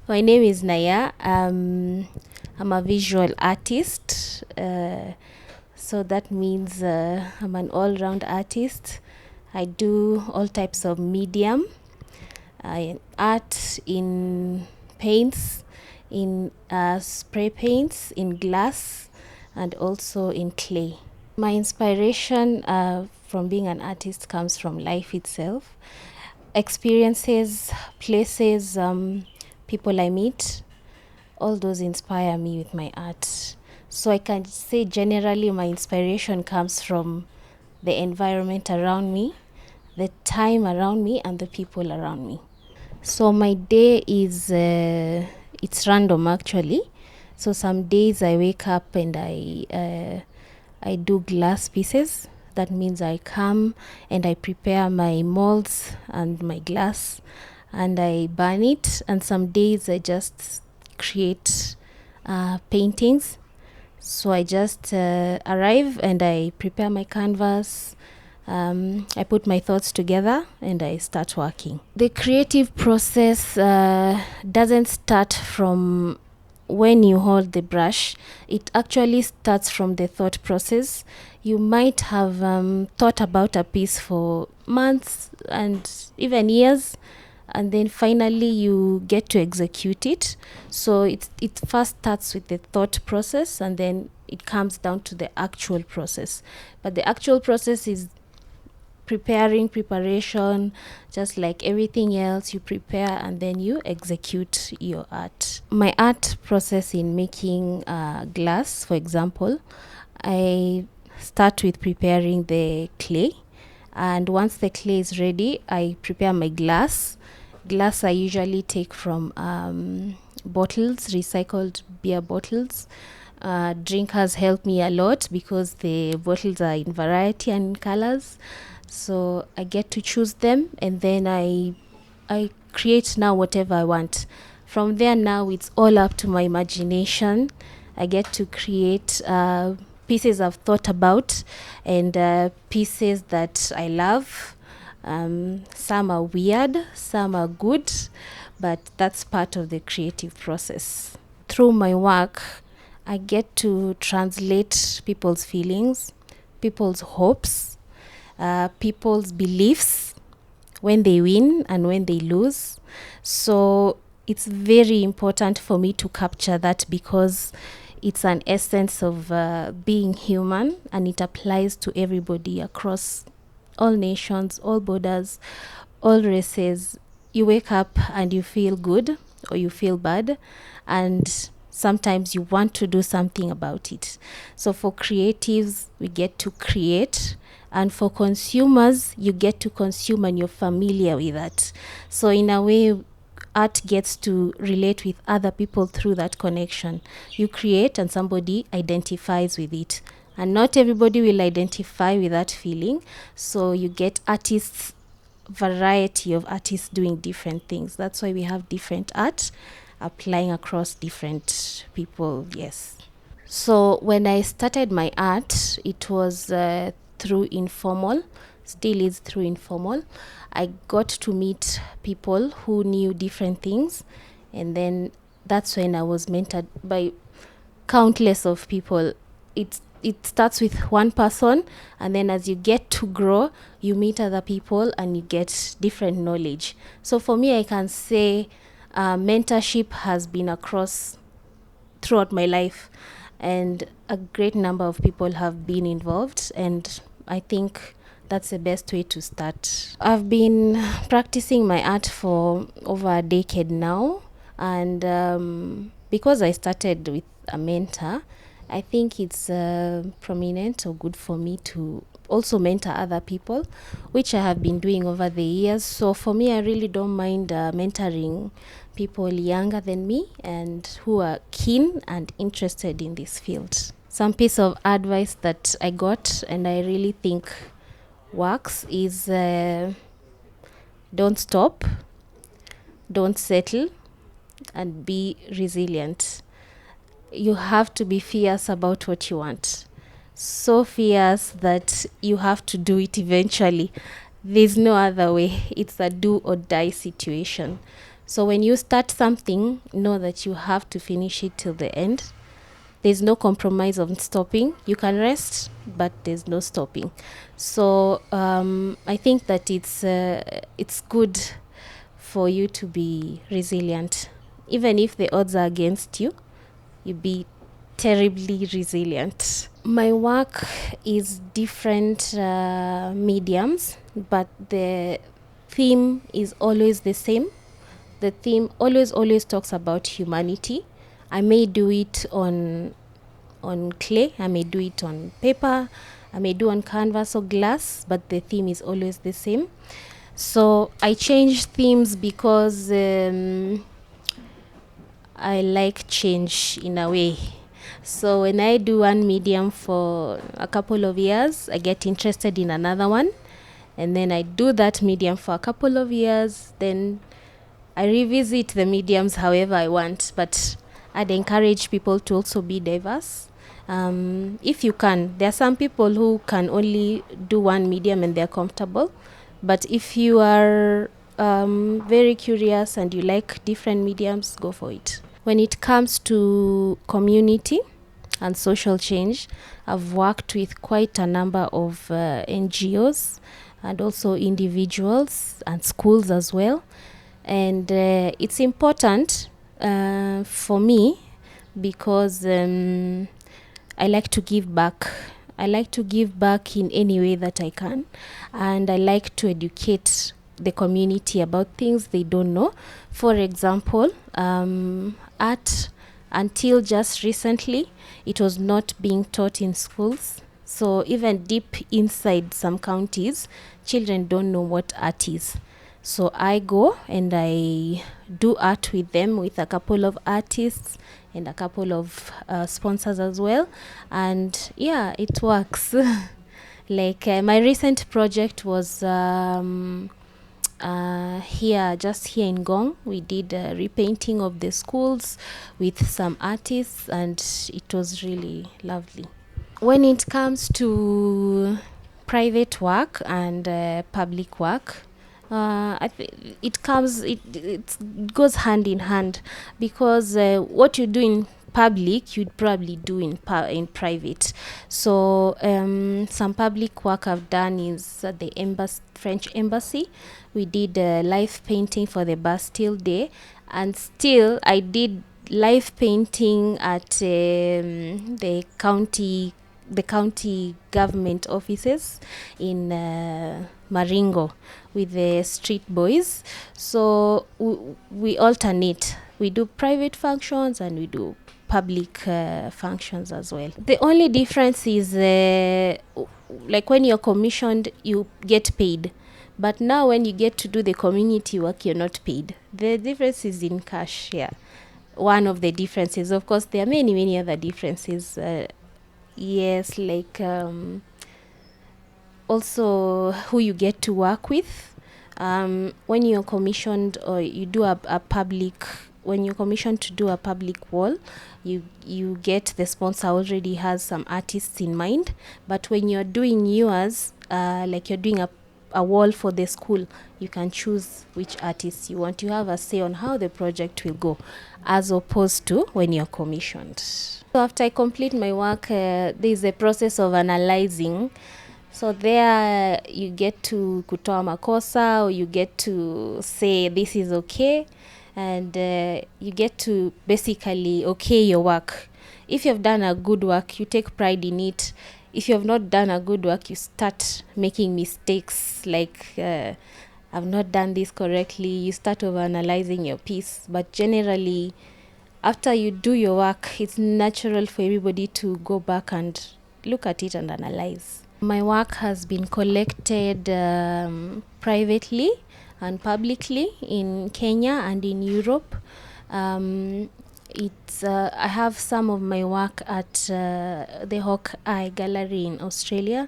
My name is Naya. I'm a visual artist. So that means I'm an all-round artist. I do all types of medium. Art in paints, in spray paints, in glass, and also in clay. My inspiration from being an artist comes from life itself. Experiences, places, people I meet, all those inspire me with my art. So I can say generally my inspiration comes from the environment around me, the time around me, and the people around me. So my day is, it's random actually. So some days I wake up and I do glass pieces. That means I come and I prepare my molds and my glass and I burn it. And some days I just create paintings. So I just arrive and I prepare my canvas. I put my thoughts together and I start working. The creative process doesn't start from when you hold the brush. It actually starts from the thought process. You might have thought about a piece for months and even years, and then finally you get to execute it. So it first starts with the thought process and then it comes down to the actual process. But the actual process is preparation, just like everything else. You prepare and then you execute your art. My art process in making glass, for example, I start with preparing the clay, and once the clay is ready, I prepare my glass. Glass I usually take from bottles, recycled beer bottles. Drinkers help me a lot because the bottles are in variety and in colors. So I get to choose them, and then I create now whatever I want. From there now it's all up to my imagination. I get to create pieces I've thought about and pieces that I love. Some are weird, some are good, but that's part of the creative process. Through my work, I get to translate people's feelings, people's hopes, people's beliefs when they win and when they lose. So it's very important for me to capture that because it's an essence of being human, and it applies to everybody across all nations, all borders, all races. You wake up and you feel good or you feel bad, and sometimes you want to do something about it. So for creatives, we get to create, and for consumers, you get to consume and you're familiar with that. So in a way, art gets to relate with other people through that connection. You create and somebody identifies with it, and not everybody will identify with that feeling. So you get artists, variety of artists doing different things. That's why we have different art applying across different people. Yes. So when I started my art, it was through informal, still is through informal. I got to meet people who knew different things, and then that's when I was mentored by countless of people. It starts with one person, and then as you get to grow, you meet other people and you get different knowledge. So for me, I can say mentorship has been across throughout my life, and a great number of people have been involved, and I think that's the best way to start. I've been practicing my art for over a decade now, and because I started with a mentor, I think it's prominent or good for me to also mentor other people, which I have been doing over the years. So for me, I really don't mind mentoring people younger than me and who are keen and interested in this field. Some piece of advice that I got and I really think works is don't stop, don't settle, and be resilient. You have to be fierce about what you want. So fierce that you have to do it eventually. There's no other way. It's a do or die situation. So when you start something, know that you have to finish it till the end. There's no compromise on stopping. You can rest, but there's no stopping. So I think that it's good for you to be resilient. Even if the odds are against you, you be terribly resilient. My work is different mediums, but the theme is always the same. The theme always talks about humanity. I may do it on clay, I may do it on paper, I may do on canvas or glass, but the theme is always the same. So I change themes because I like change in a way. So when I do one medium for a couple of years, I get interested in another one, and then I do that medium for a couple of years, then I revisit the mediums however I want, but I'd encourage people to also be diverse. If you can, there are some people who can only do one medium and they're comfortable, but if you are very curious and you like different mediums, go for it. When it comes to community and social change, I've worked with quite a number of NGOs and also individuals and schools as well. And it's important for me because I like to give back. I like to give back in any way that I can. And I like to educate the community about things they don't know. For example, art, until just recently, it was not being taught in schools. So even deep inside some counties, children don't know what art is. So I go and I do art with them, with a couple of artists and a couple of sponsors as well. And yeah, it works. Like my recent project was just here in Gong. We did a repainting of the schools with some artists, and it was really lovely. When it comes to private work and public work, it goes hand in hand, because what you do in public you'd probably do in private. So some public work I've done is at the French embassy. We did live painting for the Bastille Day, and still I did live painting at the county government offices in Maringo with the street boys. So we alternate. We do private functions and we do public functions as well. The only difference is like when you're commissioned, you get paid. But now when you get to do the community work, you're not paid. The difference is in cash, yeah. One of the differences. Of course, there are many other differences. Yes, like also who you get to work with. When you're commissioned or you do when you're commissioned to do a public wall, you get the sponsor already has some artists in mind. But when you're doing yours, like you're doing a wall for the school, you can choose which artists you want. You have a say on how the project will go, as opposed to when you're commissioned. So after I complete my work, there's a process of analyzing. So there you get to kutoa makosa, or you get to say this is okay, and you get to basically okay your work. If you've done a good work, you take pride in it. If you have not done a good work, you start making mistakes, like I've not done this correctly. You start over-analyzing your piece. But generally, after you do your work, it's natural for everybody to go back and look at it and analyze. My work has been collected privately and publicly in Kenya and in Europe. I have some of my work at the Hawkeye Gallery in Australia.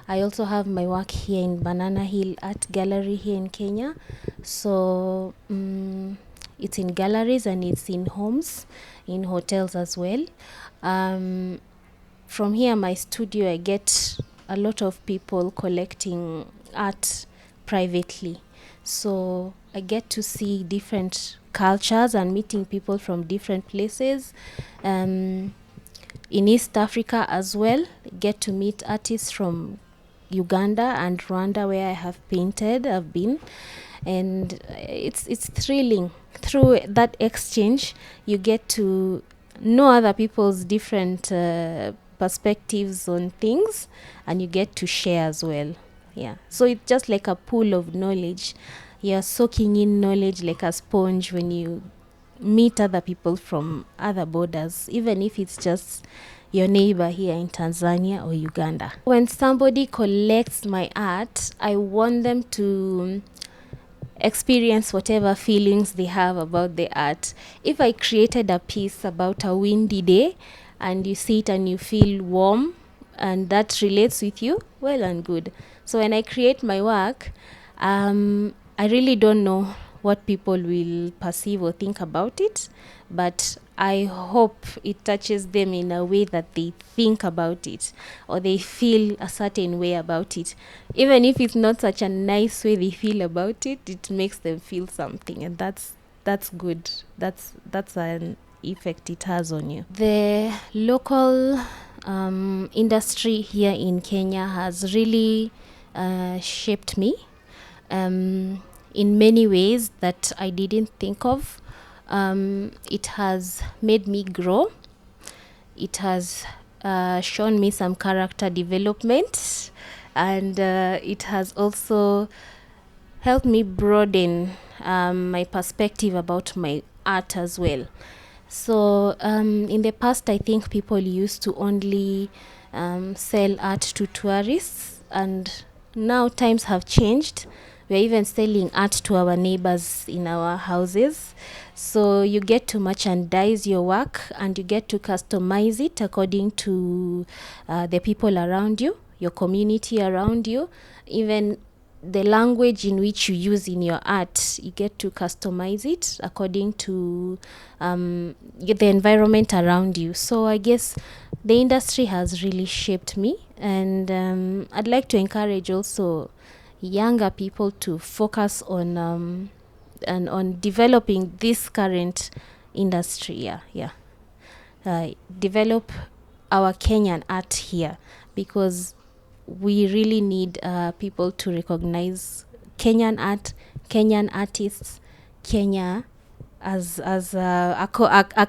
I also have my work here in Banana Hill Art Gallery here in Kenya. So it's in galleries and it's in homes, in hotels as well. From here, my studio, I get a lot of people collecting art privately. So I get to see different cultures and meeting people from different places. In East Africa as well, get to meet artists from Uganda and Rwanda, where I've been, and it's thrilling. Through that exchange, you get to know other people's different perspectives on things, and you get to share as well. Yeah, so it's just like a pool of knowledge. You're soaking in knowledge like a sponge when you meet other people from other borders, even if it's just your neighbor here in Tanzania or Uganda. When somebody collects my art, I want them to experience whatever feelings they have about the art. If I created a piece about a windy day and you see it and you feel warm and that relates with you, well and good. So when I create my work, I really don't know what people will perceive or think about it, but I hope it touches them in a way that they think about it or they feel a certain way about it. Even if it's not such a nice way they feel about it, it makes them feel something, and that's good. That's an effect it has on you. The local industry here in Kenya has really shaped me in many ways that I didn't think of. It has made me grow. It has shown me some character development, and it has also helped me broaden my perspective about my art as well. So in the past, I think people used to only sell art to tourists, and now times have changed. We're even selling art to our neighbors in our houses. So you get to merchandise your work and you get to customize it according to the people around you, your community around you, even the language in which you use in your art. You get to customize it according to the environment around you. So I guess the industry has really shaped me, and I'd like to encourage also younger people to focus on and on developing this current industry. Develop our Kenyan art here, because we really need people to recognize Kenyan art, Kenyan artists, Kenya as a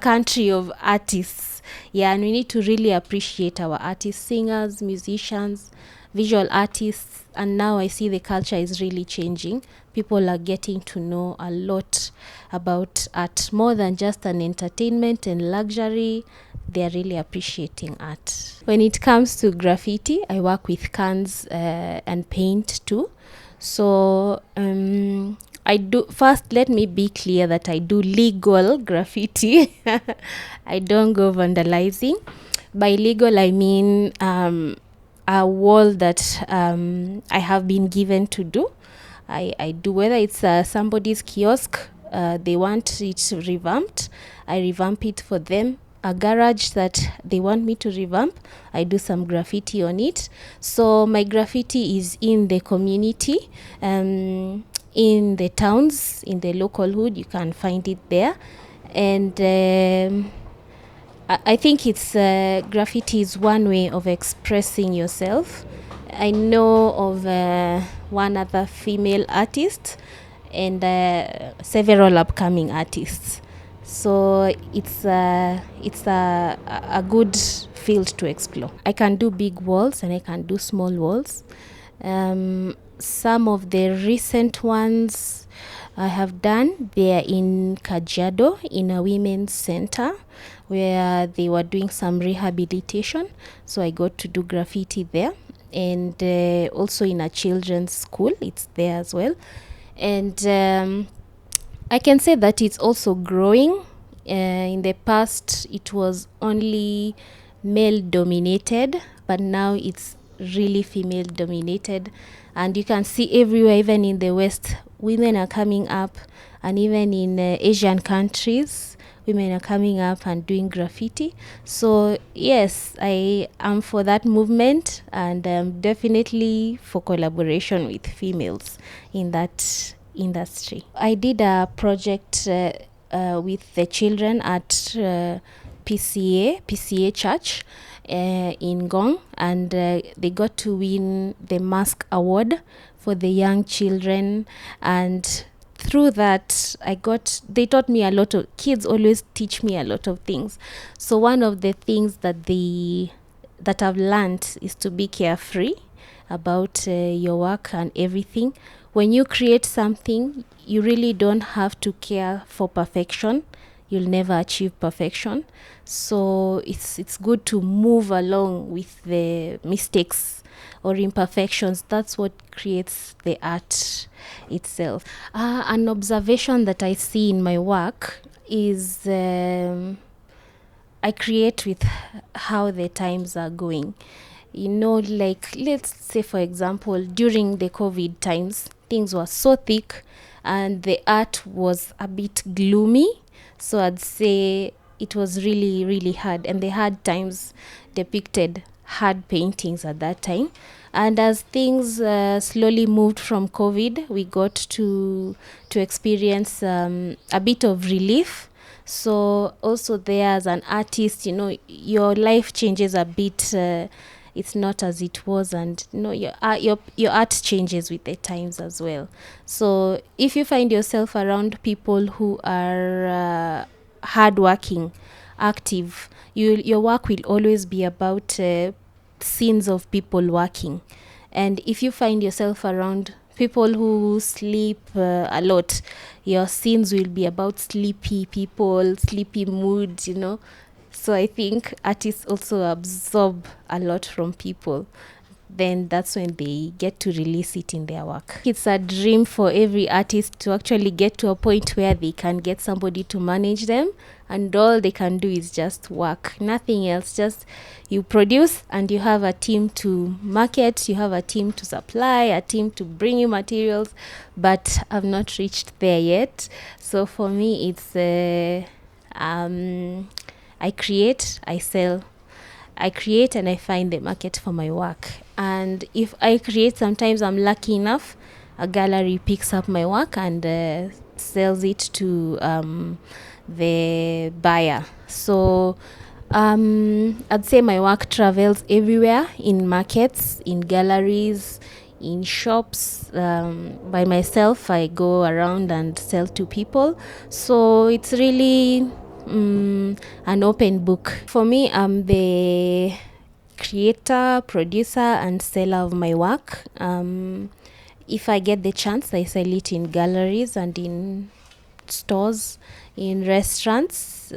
country of artists. And we need to really appreciate our artists, singers, musicians, visual artists. And now I see the culture is really changing. People are getting to know a lot about art, more than just an entertainment and luxury. They're really appreciating art. When it comes to graffiti, I work with cans and paint too. So I do, first let me be clear that I do legal graffiti. I don't go vandalizing. By legal, I mean a wall that I have been given to do. I do, whether it's somebody's kiosk, they want it revamped, I revamp it for them. A garage that they want me to revamp, I do some graffiti on it. So my graffiti is in the community, in the towns, in the local hood. You can find it there. And I think it's graffiti is one way of expressing yourself. I know of one other female artist and several upcoming artists. So it's a good field to explore. I can do big walls and I can do small walls. Some of the recent ones I have done, they are in Kajiado, in a women's center, where they were doing some rehabilitation. So I got to do graffiti there. And also in a children's school, it's there as well. And I can say that it's also growing. In the past, it was only male dominated, but now it's really female dominated. And you can see everywhere, even in the West, women are coming up, and even in Asian countries, women are coming up and doing graffiti. So yes, I am for that movement, and definitely for collaboration with females in that industry. I did a project with the children at PCA Church in Gong, and they got to win the mask award for the young children. And through that, they taught me a lot of, kids always teach me a lot of things. So one of the things that I've learned is to be carefree about your work and everything. When you create something, you really don't have to care for perfection. You'll never achieve perfection. So it's good to move along with the mistakes or imperfections. That's what creates the art itself. An observation that I see in my work is I create with how the times are going. Like, let's say, for example, during the COVID times, things were so thick and the art was a bit gloomy. So I'd say it was really, really hard. And the hard times depicted hard paintings at that time. And as things slowly moved from COVID, we got to experience a bit of relief. So also there, as an artist, your life changes a bit. It's not as it was, and your art changes with the times as well. So if you find yourself around people who are hardworking, active, your work will always be about scenes of people working. And if you find yourself around people who sleep a lot, your scenes will be about sleepy people, sleepy moods. So I think artists also absorb a lot from people. Then that's when they get to release it in their work. It's a dream for every artist to actually get to a point where they can get somebody to manage them, and all they can do is just work, nothing else. Just you produce, and you have a team to market, you have a team to supply, a team to bring you materials. But I've not reached there yet. So for me, it's I create, I sell. I create and I find the market for my work. And if I create, sometimes I'm lucky enough, a gallery picks up my work and sells it to the buyer. So I'd say my work travels everywhere, in markets, in galleries, in shops. By myself, I go around and sell to people. So it's really an open book. For me, I'm the creator, producer, and seller of my work. If I get the chance, I sell it in galleries and in stores, in restaurants.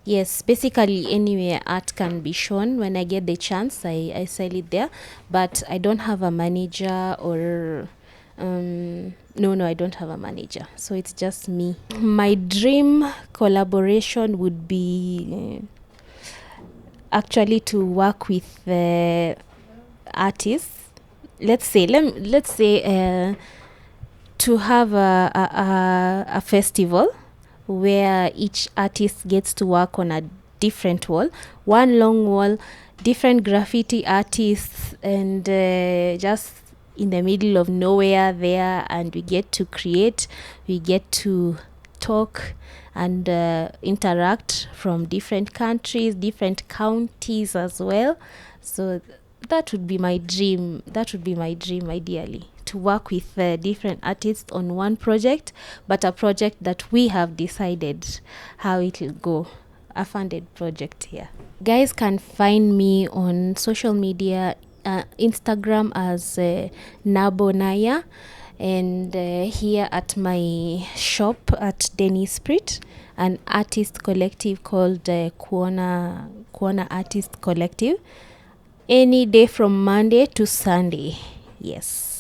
Yes, basically anywhere art can be shown. When I get the chance, I sell it there. But I don't have a manager or no, I don't have a manager. So it's just me. My dream collaboration would be actually to work with artists. Let's say to have a festival where each artist gets to work on a different wall, one long wall, different graffiti artists, and just in the middle of nowhere there, and we get to create, we get to talk and interact from different countries, different counties as well. So that would be my dream. That would be my dream, ideally, to work with different artists on one project, but a project that we have decided how it will go. A funded project here. Guys can find me on social media, Instagram as Nabonaya, and here at my shop at Denny Sprit, an artist collective called Kuona Artist Collective, any day from Monday to Sunday. Yes.